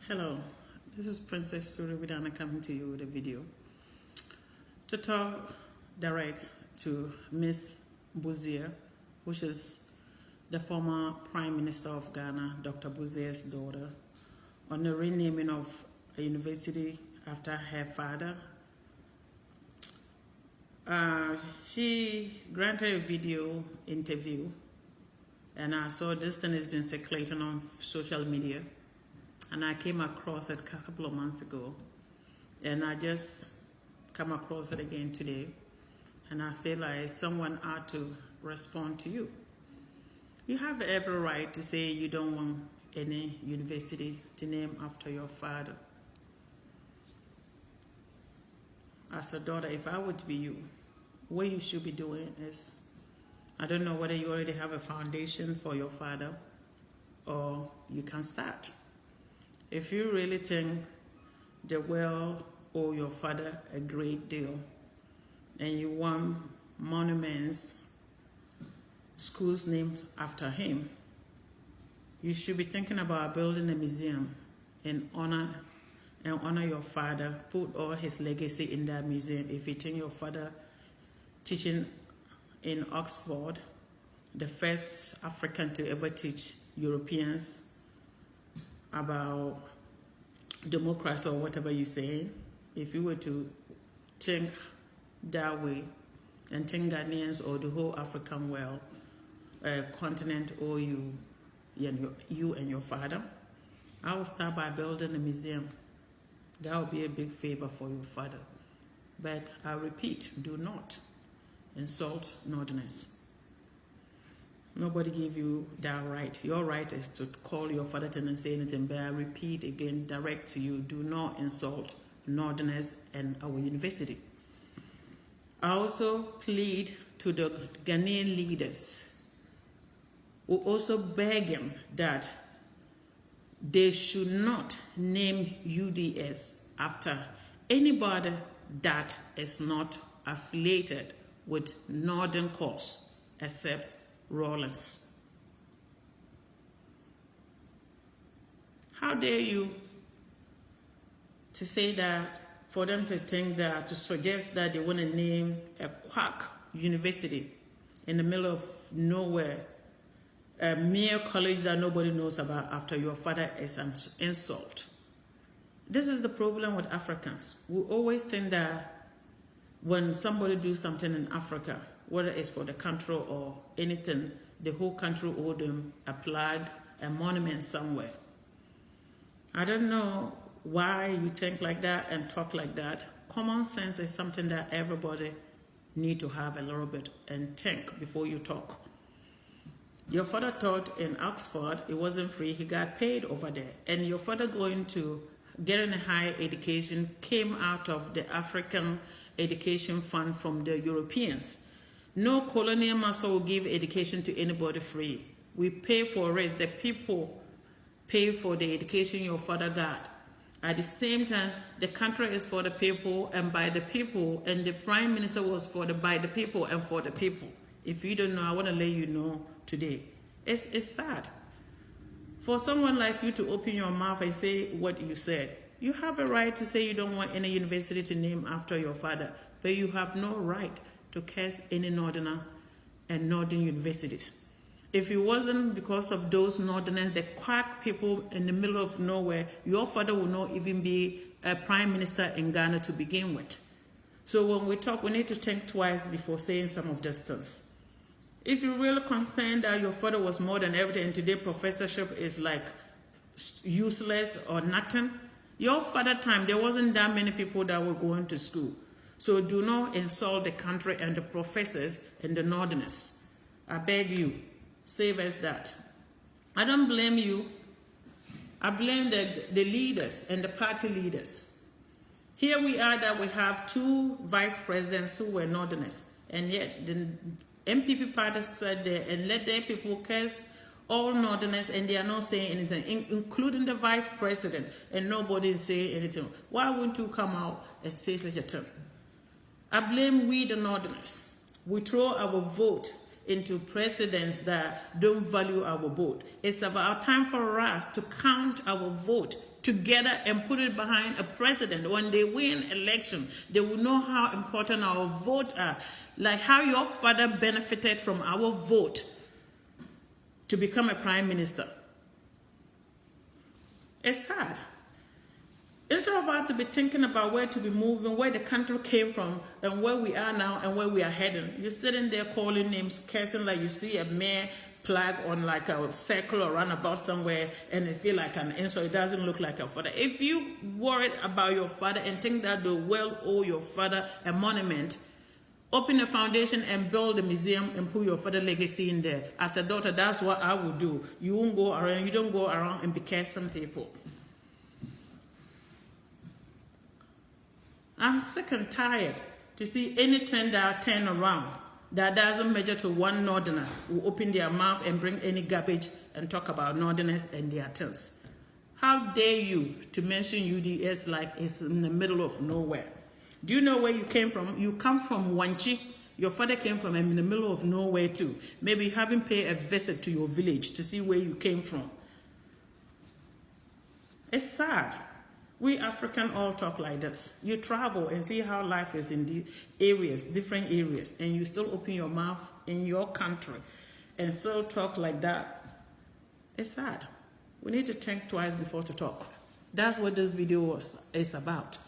Hello, this is Princess Surabidana coming to you with a video to talk direct to Miss Buzier, which is the former Prime Minister of Ghana, Dr. Buzier's daughter, on the renaming of a university after her father. She granted a video interview, and I saw this thing has been circulating on social media. And I came across it a couple of months ago, and I just come across it again today, and I feel like someone ought to respond to you. You have every right to say you don't want any university to name after your father. As a daughter, if I were to be you, what you should be doing is, I don't know whether you already have a foundation for your father, or you can start. If you really think the world owe your father a great deal, and you want monuments, schools named after him, you should be thinking about building a museum and honor your father. Put all his legacy in that museum. If you think your father teaching in Oxford, the first African to ever teach Europeans about democracy or whatever you say, if you were to think that way and think Ghanaians or the whole African world, continent owe you and your father, I will start by building a museum. That would be a big favor for your father. But I repeat, do not insult Northerners. Nobody gave you that right. Your right is to call your father and say anything, but I repeat again, direct to you, do not insult Northerners and our university. I also plead to the Ghanaian leaders who also beg them that they should not name UDS after anybody that is not affiliated with Northern cause except Rollins. How dare you to say that, for them to think that, to suggest that they want to name a quack university in the middle of nowhere, a mere college that nobody knows about after your father, is an insult. This is the problem with Africans. We always think that when somebody do something in Africa, whether it's for the country or anything, the whole country owe them a flag, a monument somewhere. I don't know why you think like that and talk like that. Common sense is something that everybody need to have a little bit and think before you talk. Your father taught in Oxford, it wasn't free, he got paid over there. And your father going to getting a higher education came out of the African Education Fund from the Europeans. No colonial master will give education to anybody free. We pay for it. The people pay for the education your father got. At the same time, the country is for the people and by the people, and the Prime Minister was by the people and for the people. If you don't know, I want to let you know today. It's sad. For someone like you to open your mouth and say what you said, you have a right to say you don't want any university to name after your father, but you have no right to curse any Northerner and Northern universities. If it wasn't because of those Northerners, the quack people in the middle of nowhere, your father will not even be a Prime Minister in Ghana to begin with. So when we talk, we need to think twice before saying some of these things. If you're really concerned that your father was more than everything and today professorship is like useless or nothing, your father time, there wasn't that many people that were going to school. So do not insult the country and the professors and the Northerners. I beg you, save us that. I don't blame you. I blame the leaders and the party leaders. Here we are that we have two vice presidents who were Northerners, and yet the NPP party sat there and let their people curse all Northerners, and they are not saying anything, including the vice president, and nobody is saying anything. Why wouldn't you come out and say such a thing? I blame we the Northerners. We throw our vote into presidents that don't value our vote. It's about time for us to count our vote together and put it behind a president. When they win election, they will know how important our vote are. Like how your father benefited from our vote to become a prime minister. It's sad. Instead of us to be thinking about where to be moving, where the country came from, and where we are now, and where we are heading, you're sitting there calling names, cursing like you see a mayor flag on like a circle or roundabout somewhere, and it feel like an insult. It doesn't look like your father. If you worried about your father and think that they will owe your father a monument, open a foundation and build a museum and put your father legacy in there. As a daughter, that's what I would do. You won't go around. You don't go around and be cursing people. I'm sick and tired to see any trend that turn around that doesn't measure to one northerner who open their mouth and bring any garbage and talk about northerners and their things. How dare you to mention UDS like it's in the middle of nowhere? Do you know where you came from? You come from Wanchi. Your father came from in the middle of nowhere too. Maybe you haven't paid a visit to your village to see where you came from. It's sad. We African all talk like this. You travel and see how life is in the areas, different areas, and you still open your mouth in your country and still talk like that. It's sad. We need to think twice before to talk. That's what this video is about.